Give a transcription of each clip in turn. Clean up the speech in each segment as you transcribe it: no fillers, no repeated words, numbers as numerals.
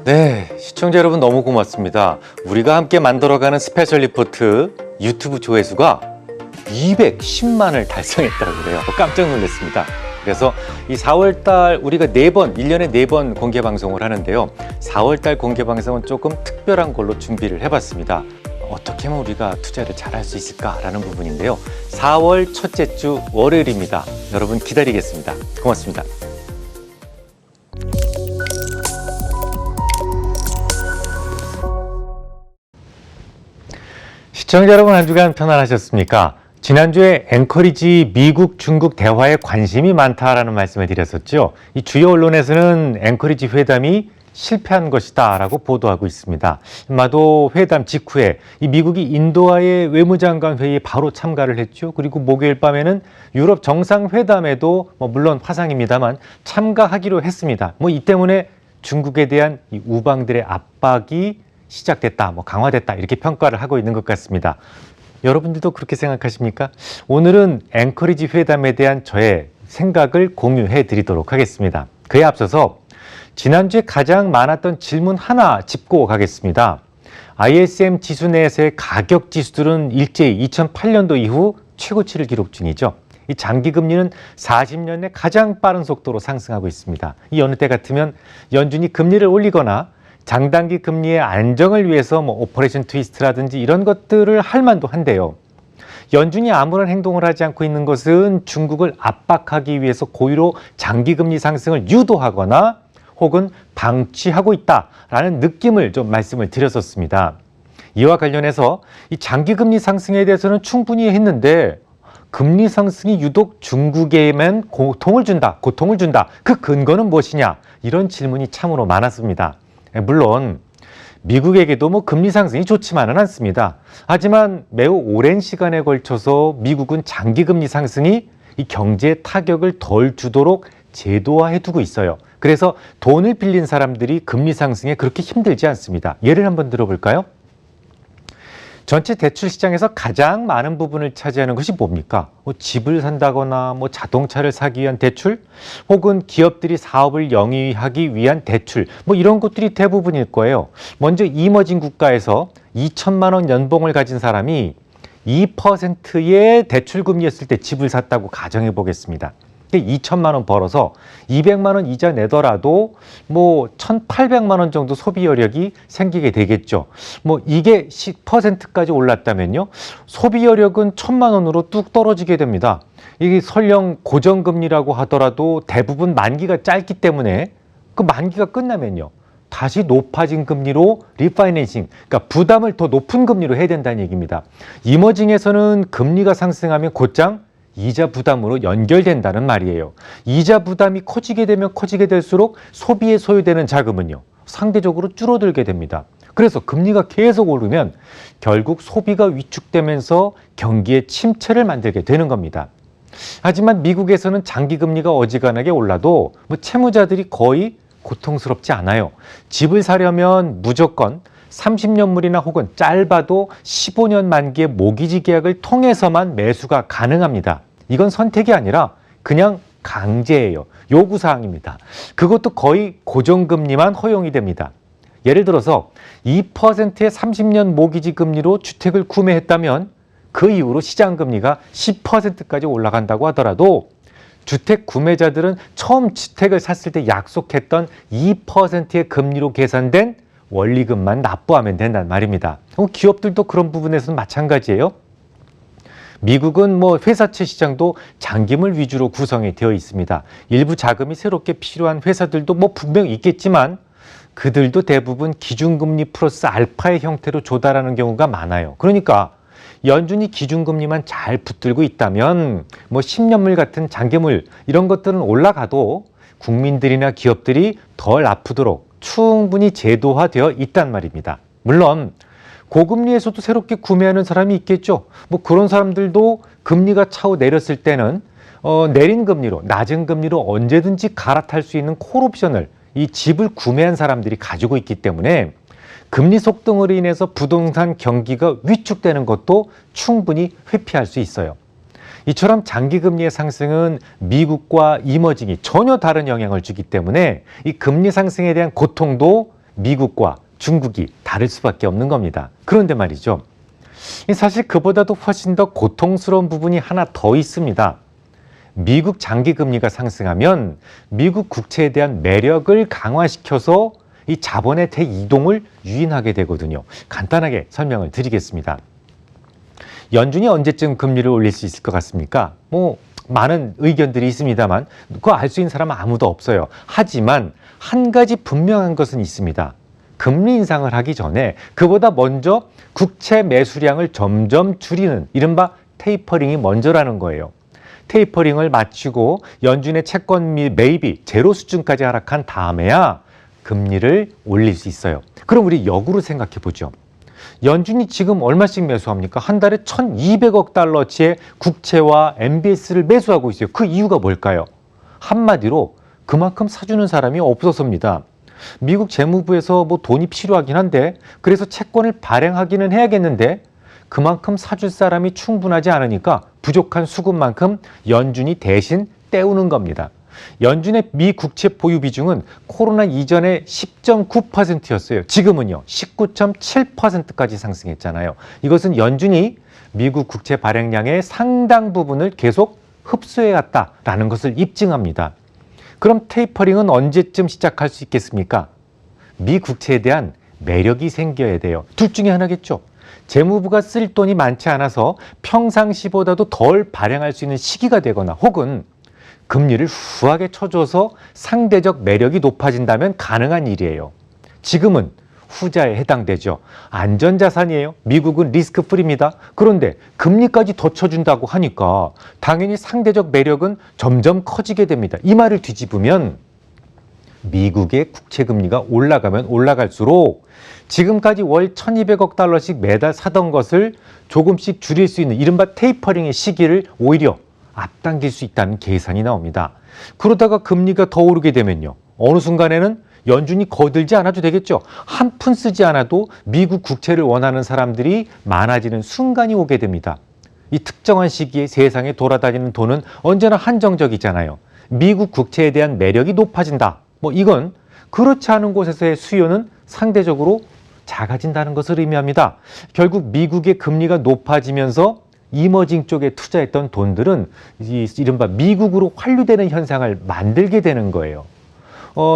네, 시청자 여러분 너무 고맙습니다. 우리가 함께 만들어가는 스페셜 리포트 유튜브 조회수가 210만을 달성했다고 그래요. 깜짝 놀랐습니다. 그래서 이 4월달 우리가 4번, 1년에 4번 공개 방송을 하는데요. 4월달 공개 방송은 조금 특별한 걸로 준비를 해봤습니다. 어떻게 하면 우리가 투자를 잘할 수 있을까라는 부분인데요. 4월 첫째 주 월요일입니다. 여러분 기다리겠습니다. 고맙습니다. 시청자 여러분 한 주간 편안하셨습니까? 지난주에 앵커리지 미국, 중국 대화에 관심이 많다라는 말씀을 드렸었죠. 이 주요 언론에서는 앵커리지 회담이 실패한 것이다 라고 보도하고 있습니다. 아마도 회담 직후에 이 미국이 인도와의 외무장관 회의에 바로 참가를 했죠. 그리고 목요일 밤에는 유럽 정상회담에도 물론 화상입니다만 참가하기로 했습니다. 이 때문에 중국에 대한 이 우방들의 압박이 시작됐다, 강화됐다 이렇게 평가를 하고 있는 것 같습니다. 여러분들도 그렇게 생각하십니까? 오늘은 앵커리지 회담에 대한 저의 생각을 공유해 드리도록 하겠습니다. 그에 앞서서 지난주에 가장 많았던 질문 하나 짚고 가겠습니다. ISM 지수 내에서의 가격 지수들은 일제히 2008년도 이후 최고치를 기록 중이죠. 이 장기금리는 40년 내 가장 빠른 속도로 상승하고 있습니다. 이 어느 때 같으면 연준이 금리를 올리거나 장단기 금리의 안정을 위해서 오퍼레이션 트위스트라든지 이런 것들을 할 만도 한데요. 연준이 아무런 행동을 하지 않고 있는 것은 중국을 압박하기 위해서 고의로 장기금리 상승을 유도하거나 혹은 방치하고 있다라는 느낌을 좀 말씀을 드렸었습니다. 이와 관련해서 이 장기금리 상승에 대해서는 충분히 했는데 금리 상승이 유독 중국에만 고통을 준다. 그 근거는 무엇이냐? 이런 질문이 참으로 많았습니다. 물론 미국에게도 금리 상승이 좋지만은 않습니다. 하지만 매우 오랜 시간에 걸쳐서 미국은 장기금리 상승이 이 경제에 타격을 덜 주도록 제도화해 두고 있어요. 그래서 돈을 빌린 사람들이 금리 상승에 그렇게 힘들지 않습니다. 예를 한번 들어볼까요? 전체 대출 시장에서 가장 많은 부분을 차지하는 것이 뭡니까? 집을 산다거나 자동차를 사기 위한 대출, 혹은 기업들이 사업을 영위하기 위한 대출, 이런 것들이 대부분일 거예요. 먼저 이머징 국가에서 2천만 원 연봉을 가진 사람이 2%의 대출 금리였을 때 집을 샀다고 가정해 보겠습니다. 2천만 원 벌어서 200만 원 이자 내더라도 1,800만 원 정도 소비 여력이 생기게 되겠죠. 이게 10%까지 올랐다면요. 소비 여력은 1,000만 원으로 뚝 떨어지게 됩니다. 이게 설령 고정금리라고 하더라도 대부분 만기가 짧기 때문에 그 만기가 끝나면요. 다시 높아진 금리로 리파이낸싱, 그러니까 부담을 더 높은 금리로 해야 된다는 얘기입니다. 이머징에서는 금리가 상승하면 곧장 이자 부담으로 연결된다는 말이에요. 이자 부담이 커지게 되면 커지게 될수록 소비에 소요되는 자금은요, 상대적으로 줄어들게 됩니다. 그래서 금리가 계속 오르면 결국 소비가 위축되면서 경기에 침체를 만들게 되는 겁니다. 하지만 미국에서는 장기금리가 어지간하게 올라도 채무자들이 거의 고통스럽지 않아요. 집을 사려면 무조건 30년물이나 혹은 짧아도 15년 만기의 모기지 계약을 통해서만 매수가 가능합니다. 이건 선택이 아니라 그냥 강제예요. 요구사항입니다. 그것도 거의 고정금리만 허용이 됩니다. 예를 들어서 2%의 30년 모기지 금리로 주택을 구매했다면 그 이후로 시장금리가 10%까지 올라간다고 하더라도 주택 구매자들은 처음 주택을 샀을 때 약속했던 2%의 금리로 계산된 원리금만 납부하면 된단 말입니다. 기업들도 그런 부분에서는 마찬가지예요. 미국은 회사채 시장도 장기물 위주로 구성이 되어 있습니다. 일부 자금이 새롭게 필요한 회사들도 분명히 있겠지만 그들도 대부분 기준금리 플러스 알파의 형태로 조달하는 경우가 많아요. 그러니까 연준이 기준금리만 잘 붙들고 있다면 10년물 같은 장기물 이런 것들은 올라가도 국민들이나 기업들이 덜 아프도록 충분히 제도화되어 있단 말입니다. 물론 고금리에서도 새롭게 구매하는 사람이 있겠죠. 그런 사람들도 금리가 차오 내렸을 때는 내린 금리로, 낮은 금리로 언제든지 갈아탈 수 있는 콜옵션을 이 집을 구매한 사람들이 가지고 있기 때문에 금리 속등으로 인해서 부동산 경기가 위축되는 것도 충분히 회피할 수 있어요. 이처럼 장기금리의 상승은 미국과 이머징이 전혀 다른 영향을 주기 때문에 이 금리 상승에 대한 고통도 미국과 중국이 다를 수밖에 없는 겁니다. 그런데 말이죠. 사실 그보다도 훨씬 더 고통스러운 부분이 하나 더 있습니다. 미국 장기금리가 상승하면 미국 국채에 대한 매력을 강화시켜서 이 자본의 대이동을 유인하게 되거든요. 간단하게 설명을 드리겠습니다. 연준이 언제쯤 금리를 올릴 수 있을 것 같습니까? 많은 의견들이 있습니다만 그거 알 수 있는 사람은 아무도 없어요. 하지만 한 가지 분명한 것은 있습니다. 금리 인상을 하기 전에 그보다 먼저 국채 매수량을 점점 줄이는 이른바 테이퍼링이 먼저라는 거예요. 테이퍼링을 마치고 연준의 채권 매입이 제로 수준까지 하락한 다음에야 금리를 올릴 수 있어요. 그럼 우리 역으로 생각해 보죠. 연준이 지금 얼마씩 매수합니까? 한 달에 1,200억 달러치의 국채와 MBS를 매수하고 있어요. 그 이유가 뭘까요? 한마디로 그만큼 사주는 사람이 없어서입니다. 미국 재무부에서 돈이 필요하긴 한데 그래서 채권을 발행하기는 해야겠는데 그만큼 사줄 사람이 충분하지 않으니까 부족한 수급만큼 연준이 대신 떼우는 겁니다. 연준의 미 국채 보유 비중은 코로나 이전에 10.9%였어요. 지금은요 19.7%까지 상승했잖아요. 이것은 연준이 미국 국채 발행량의 상당 부분을 계속 흡수해왔다라는 것을 입증합니다. 그럼 테이퍼링은 언제쯤 시작할 수 있겠습니까? 미 국채에 대한 매력이 생겨야 돼요. 둘 중에 하나겠죠. 재무부가 쓸 돈이 많지 않아서 평상시보다도 덜 발행할 수 있는 시기가 되거나 혹은 금리를 후하게 쳐줘서 상대적 매력이 높아진다면 가능한 일이에요. 지금은 후자에 해당되죠. 안전자산이에요. 미국은 리스크 프리입니다. 그런데 금리까지 더 쳐준다고 하니까 당연히 상대적 매력은 점점 커지게 됩니다. 이 말을 뒤집으면 미국의 국채금리가 올라가면 올라갈수록 지금까지 월 1,200억 달러씩 매달 사던 것을 조금씩 줄일 수 있는 이른바 테이퍼링의 시기를 오히려 앞당길 수 있다는 계산이 나옵니다. 그러다가 금리가 더 오르게 되면요. 어느 순간에는 연준이 거들지 않아도 되겠죠. 한 푼 쓰지 않아도 미국 국채를 원하는 사람들이 많아지는 순간이 오게 됩니다. 이 특정한 시기에 세상에 돌아다니는 돈은 언제나 한정적이잖아요. 미국 국채에 대한 매력이 높아진다. 이건 그렇지 않은 곳에서의 수요는 상대적으로 작아진다는 것을 의미합니다. 결국 미국의 금리가 높아지면서 이머징 쪽에 투자했던 돈들은 이른바 미국으로 환류되는 현상을 만들게 되는 거예요.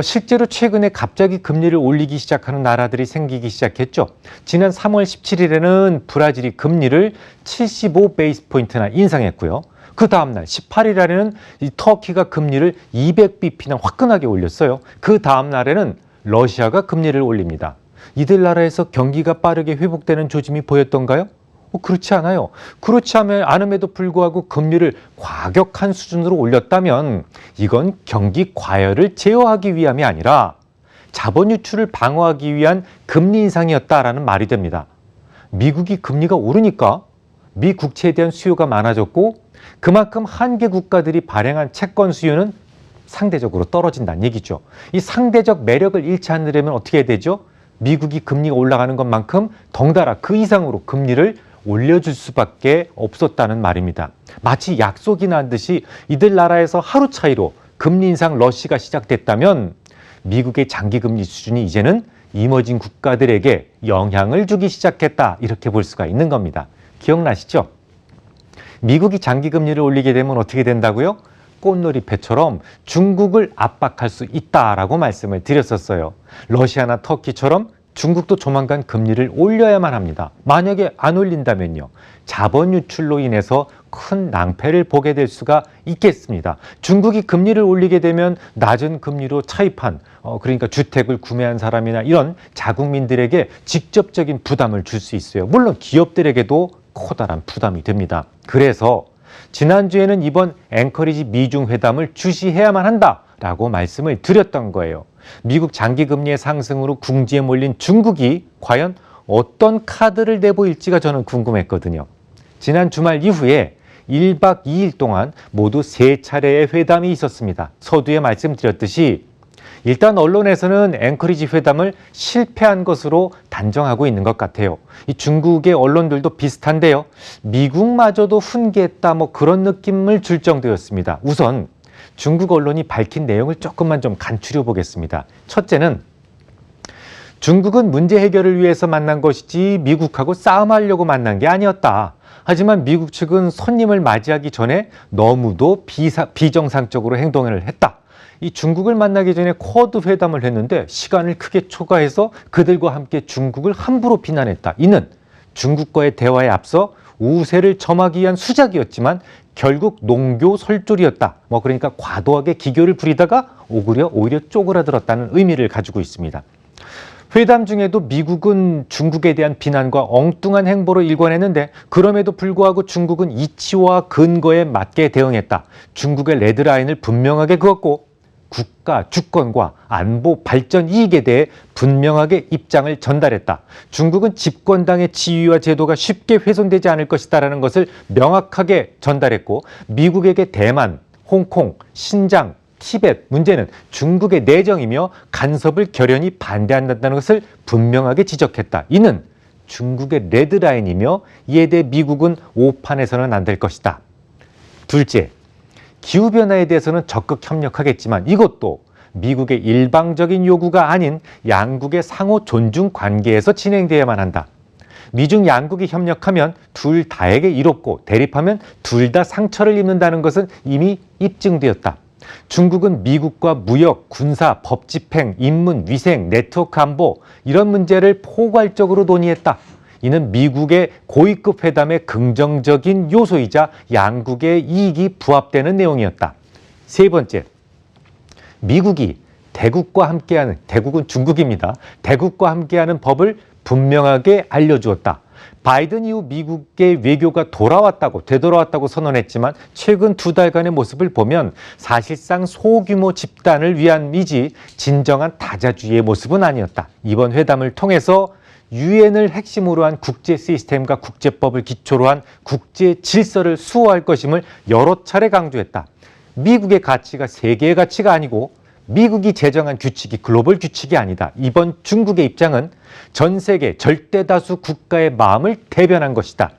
실제로 최근에 갑자기 금리를 올리기 시작하는 나라들이 생기기 시작했죠. 지난 3월 17일에는 브라질이 금리를 75베이스포인트나 인상했고요. 그 다음날 18일에는 터키가 금리를 200bp나 화끈하게 올렸어요. 그 다음날에는 러시아가 금리를 올립니다. 이들 나라에서 경기가 빠르게 회복되는 조짐이 보였던가요? 그렇지 않아요. 그렇지 않음에도 불구하고 금리를 과격한 수준으로 올렸다면 이건 경기 과열을 제어하기 위함이 아니라 자본 유출을 방어하기 위한 금리 인상이었다라는 말이 됩니다. 미국이 금리가 오르니까 미 국채에 대한 수요가 많아졌고 그만큼 한계 국가들이 발행한 채권 수요는 상대적으로 떨어진다는 얘기죠. 이 상대적 매력을 잃지 않으려면 어떻게 해야 되죠? 미국이 금리가 올라가는 것만큼 덩달아 그 이상으로 금리를 올려줄 수밖에 없었다는 말입니다. 마치 약속이 난 듯이 이들 나라에서 하루 차이로 금리 인상 러시가 시작됐다면 미국의 장기금리 수준이 이제는 이머징 국가들에게 영향을 주기 시작했다 이렇게 볼 수가 있는 겁니다. 기억나시죠? 미국이 장기금리를 올리게 되면 어떻게 된다고요? 꽃놀이패처럼 중국을 압박할 수 있다라고 말씀을 드렸었어요. 러시아나 터키처럼 중국도 조만간 금리를 올려야만 합니다. 만약에 안 올린다면요. 자본 유출로 인해서 큰 낭패를 보게 될 수가 있겠습니다. 중국이 금리를 올리게 되면 낮은 금리로 차입한 그러니까 주택을 구매한 사람이나 이런 자국민들에게 직접적인 부담을 줄 수 있어요. 물론 기업들에게도 커다란 부담이 됩니다. 그래서 지난주에는 이번 앵커리지 미중 회담을 주시해야만 한다라고 말씀을 드렸던 거예요. 미국 장기금리의 상승으로 궁지에 몰린 중국이 과연 어떤 카드를 내보일지가 저는 궁금했거든요. 지난 주말 이후에 1박 2일 동안 모두 3차례의 회담이 있었습니다. 서두에 말씀드렸듯이 일단 언론에서는 앵커리지 회담을 실패한 것으로 단정하고 있는 것 같아요. 이 중국의 언론들도 비슷한데요. 미국마저도 훈계했다 그런 느낌을 줄 정도였습니다. 우선 중국 언론이 밝힌 내용을 조금만 좀 간추려 보겠습니다. 첫째는 중국은 문제 해결을 위해서 만난 것이지 미국하고 싸움하려고 만난 게 아니었다. 하지만 미국 측은 손님을 맞이하기 전에 너무도 비정상적으로 행동을 했다. 이 중국을 만나기 전에 쿼드 회담을 했는데 시간을 크게 초과해서 그들과 함께 중국을 함부로 비난했다. 이는 중국과의 대화에 앞서 우세를 점하기 위한 수작이었지만 결국 농교 설조리였다. 그러니까 과도하게 기교를 부리다가 오히려 쪼그라들었다는 의미를 가지고 있습니다. 회담 중에도 미국은 중국에 대한 비난과 엉뚱한 행보로 일관했는데 그럼에도 불구하고 중국은 이치와 근거에 맞게 대응했다. 중국의 레드라인을 분명하게 그었고 국가 주권과 안보 발전 이익에 대해 분명하게 입장을 전달했다. 중국은 집권당의 지위와 제도가 쉽게 훼손되지 않을 것이다라는 것을 명확하게 전달했고 미국에게 대만, 홍콩, 신장, 티벳 문제는 중국의 내정이며 간섭을 결연히 반대한다는 것을 분명하게 지적했다. 이는 중국의 레드라인이며 이에 대해 미국은 오판해서는 안 될 것이다. 둘째, 기후변화에 대해서는 적극 협력하겠지만 이것도 미국의 일방적인 요구가 아닌 양국의 상호 존중 관계에서 진행되어야만 한다. 미중 양국이 협력하면 둘 다에게 이롭고 대립하면 둘 다 상처를 입는다는 것은 이미 입증되었다. 중국은 미국과 무역, 군사, 법 집행, 인문, 위생, 네트워크 안보 이런 문제를 포괄적으로 논의했다. 이는 미국의 고위급 회담의 긍정적인 요소이자 양국의 이익이 부합되는 내용이었다. 세 번째, 미국이 대국과 함께하는, 대국은 중국입니다. 대국과 함께하는 법을 분명하게 알려주었다. 바이든 이후 미국의 외교가 되돌아왔다고 선언했지만 최근 2달간의 모습을 보면 사실상 소규모 집단을 위함이지 진정한 다자주의의 모습은 아니었다. 이번 회담을 통해서 유엔을 핵심으로 한 국제 시스템과 국제법을 기초로 한 국제 질서를 수호할 것임을 여러 차례 강조했다. 미국의 가치가 세계의 가치가 아니고 미국이 제정한 규칙이 글로벌 규칙이 아니다. 이번 중국의 입장은 전 세계 절대 다수 국가의 마음을 대변한 것이다.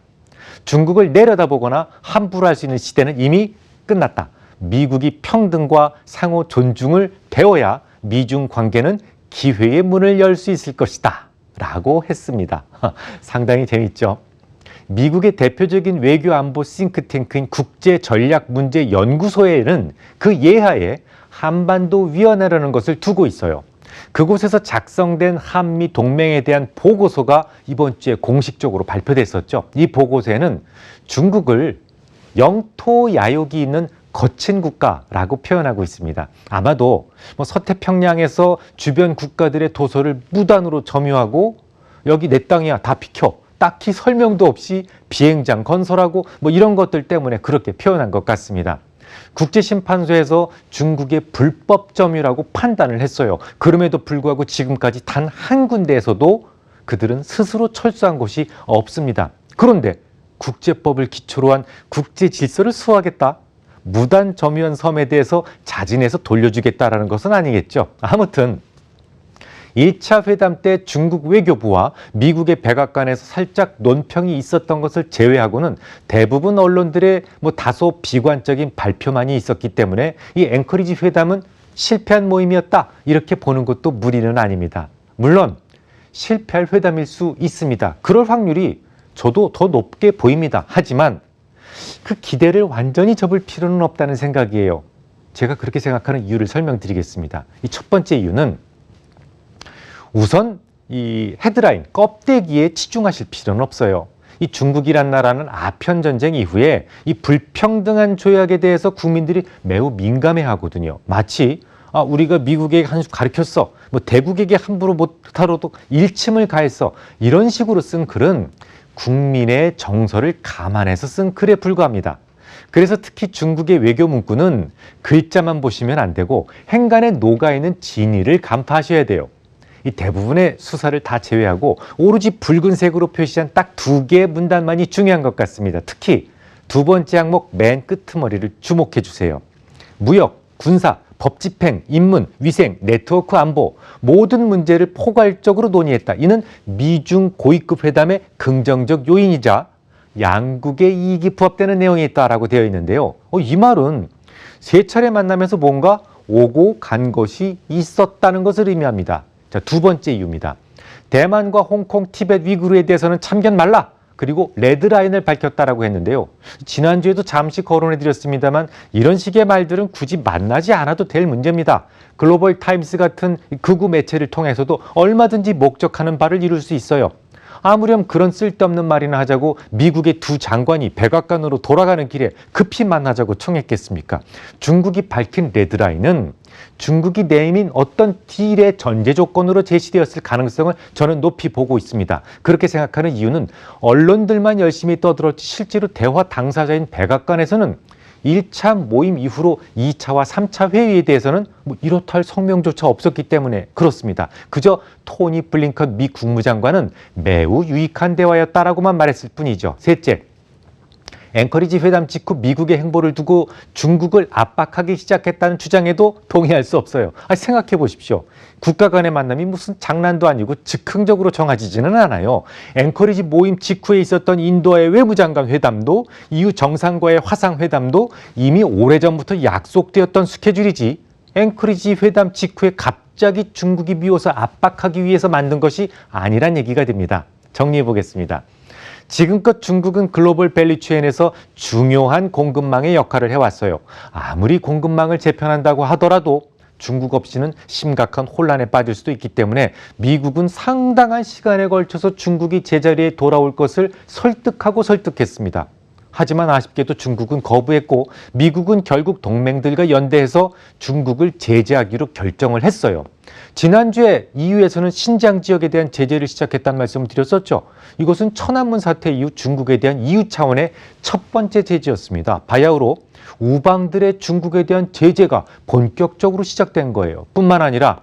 중국을 내려다보거나 함부로 할 수 있는 시대는 이미 끝났다. 미국이 평등과 상호 존중을 배워야 미중 관계는 기회의 문을 열 수 있을 것이다. 라고 했습니다. 상당히 재밌죠? 미국의 대표적인 외교 안보 싱크탱크인 국제전략문제연구소에는 그 예하에 한반도 위원회라는 것을 두고 있어요. 그곳에서 작성된 한미 동맹에 대한 보고서가 이번 주에 공식적으로 발표됐었죠. 이 보고서에는 중국을 영토 야욕이 있는 거친 국가라고 표현하고 있습니다. 아마도 서태평양에서 주변 국가들의 도서를 무단으로 점유하고 여기 내 땅이야 다 비켜 딱히 설명도 없이 비행장 건설하고 이런 것들 때문에 그렇게 표현한 것 같습니다. 국제심판소에서 중국의 불법 점유라고 판단을 했어요. 그럼에도 불구하고 지금까지 단 한 군데에서도 그들은 스스로 철수한 곳이 없습니다. 그런데 국제법을 기초로 한 국제 질서를 수호하겠다. 무단 점유한 섬에 대해서 자진해서 돌려주겠다라는 것은 아니겠죠. 아무튼 1차 회담 때 중국 외교부와 미국의 백악관에서 살짝 논평이 있었던 것을 제외하고는 대부분 언론들의 다소 비관적인 발표만이 있었기 때문에 이 앵커리지 회담은 실패한 모임이었다. 이렇게 보는 것도 무리는 아닙니다. 물론 실패할 회담일 수 있습니다. 그럴 확률이 저도 더 높게 보입니다. 하지만 그 기대를 완전히 접을 필요는 없다는 생각이에요. 제가 그렇게 생각하는 이유를 설명드리겠습니다. 이 첫 번째 이유는 우선 이 헤드라인, 껍데기에 치중하실 필요는 없어요. 이 중국이란 나라는 아편 전쟁 이후에 이 불평등한 조약에 대해서 국민들이 매우 민감해 하거든요. 마치 우리가 미국에게 한 수 가르쳤어. 대국에게 함부로 못하러도 일침을 가했어. 이런 식으로 쓴 글은 국민의 정서를 감안해서 쓴 글에 불과합니다. 그래서 특히 중국의 외교 문구는 글자만 보시면 안 되고 행간에 녹아있는 진위를 간파하셔야 돼요. 이 대부분의 수사를 다 제외하고 오로지 붉은색으로 표시한 딱 2개의 문단만이 중요한 것 같습니다. 특히 두 번째 항목 맨 끄트머리를 주목해 주세요. 무역, 군사, 법 집행, 인문, 위생, 네트워크 안보 모든 문제를 포괄적으로 논의했다. 이는 미중 고위급 회담의 긍정적 요인이자 양국의 이익이 부합되는 내용이 있다라고 되어 있는데요. 이 말은 세 차례 만나면서 뭔가 오고 간 것이 있었다는 것을 의미합니다. 자, 두 번째 이유입니다. 대만과 홍콩, 티벳, 위구르에 대해서는 참견 말라. 그리고 레드라인을 밝혔다라고 했는데요. 지난주에도 잠시 거론해드렸습니다만 이런 식의 말들은 굳이 만나지 않아도 될 문제입니다. 글로벌 타임스 같은 극우 매체를 통해서도 얼마든지 목적하는 바를 이룰 수 있어요. 아무렴 그런 쓸데없는 말이나 하자고 미국의 두 장관이 백악관으로 돌아가는 길에 급히 만나자고 청했겠습니까? 중국이 밝힌 레드라인은 중국이 내민 어떤 딜의 전제 조건으로 제시되었을 가능성을 저는 높이 보고 있습니다. 그렇게 생각하는 이유는 언론들만 열심히 떠들었지 실제로 대화 당사자인 백악관에서는 1차 모임 이후로 2차와 3차 회의에 대해서는 이렇다 할 성명조차 없었기 때문에 그렇습니다. 그저 토니 블링컨 미 국무장관은 매우 유익한 대화였다라고만 말했을 뿐이죠. 셋째, 앵커리지 회담 직후 미국의 행보를 두고 중국을 압박하기 시작했다는 주장에도 동의할 수 없어요. 생각해 보십시오. 국가 간의 만남이 무슨 장난도 아니고 즉흥적으로 정해지지는 않아요. 앵커리지 모임 직후에 있었던 인도의 외무장관 회담도 이후 정상과의 화상회담도 이미 오래전부터 약속되었던 스케줄이지 앵커리지 회담 직후에 갑자기 중국이 미워서 압박하기 위해서 만든 것이 아니란 얘기가 됩니다. 정리해 보겠습니다. 지금껏 중국은 글로벌 밸류체인에서 중요한 공급망의 역할을 해왔어요. 아무리 공급망을 재편한다고 하더라도 중국 없이는 심각한 혼란에 빠질 수도 있기 때문에 미국은 상당한 시간에 걸쳐서 중국이 제자리에 돌아올 것을 설득했습니다. 하지만 아쉽게도 중국은 거부했고 미국은 결국 동맹들과 연대해서 중국을 제재하기로 결정을 했어요. 지난주에 EU에서는 신장 지역에 대한 제재를 시작했다는 말씀을 드렸었죠. 이것은 천안문 사태 이후 중국에 대한 EU 차원의 첫 번째 제재였습니다. 바야흐로 우방들의 중국에 대한 제재가 본격적으로 시작된 거예요. 뿐만 아니라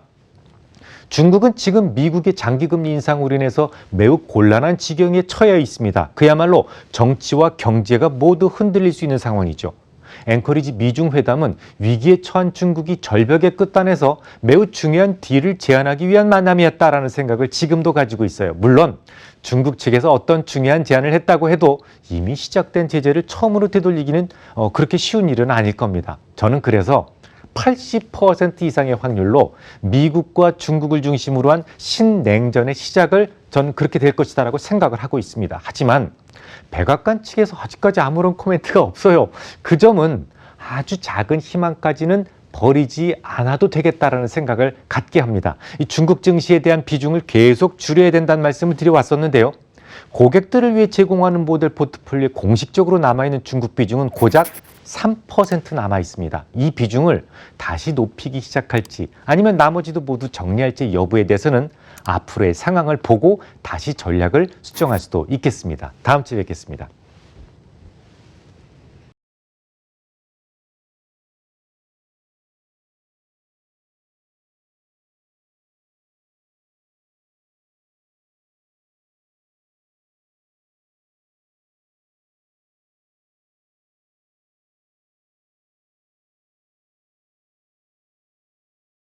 중국은 지금 미국의 장기금리 인상으로 인해서 매우 곤란한 지경에 처해 있습니다. 그야말로 정치와 경제가 모두 흔들릴 수 있는 상황이죠. 앵커리지 미중 회담은 위기에 처한 중국이 절벽의 끝단에서 매우 중요한 딜을 제안하기 위한 만남이었다라는 생각을 지금도 가지고 있어요. 물론 중국 측에서 어떤 중요한 제안을 했다고 해도 이미 시작된 제재를 처음으로 되돌리기는 그렇게 쉬운 일은 아닐 겁니다. 저는 그래서 80% 이상의 확률로 미국과 중국을 중심으로 한 신냉전의 시작을 저는 그렇게 될 것이다라고 생각을 하고 있습니다. 하지만 백악관 측에서 아직까지 아무런 코멘트가 없어요. 그 점은 아주 작은 희망까지는 버리지 않아도 되겠다라는 생각을 갖게 합니다. 이 중국 증시에 대한 비중을 계속 줄여야 된다는 말씀을 드려왔었는데요. 고객들을 위해 제공하는 모델 포트폴리오에 공식적으로 남아있는 중국 비중은 고작 3% 남아 있습니다. 이 비중을 다시 높이기 시작할지 아니면 나머지도 모두 정리할지 여부에 대해서는 앞으로의 상황을 보고 다시 전략을 수정할 수도 있겠습니다. 다음 주에 뵙겠습니다.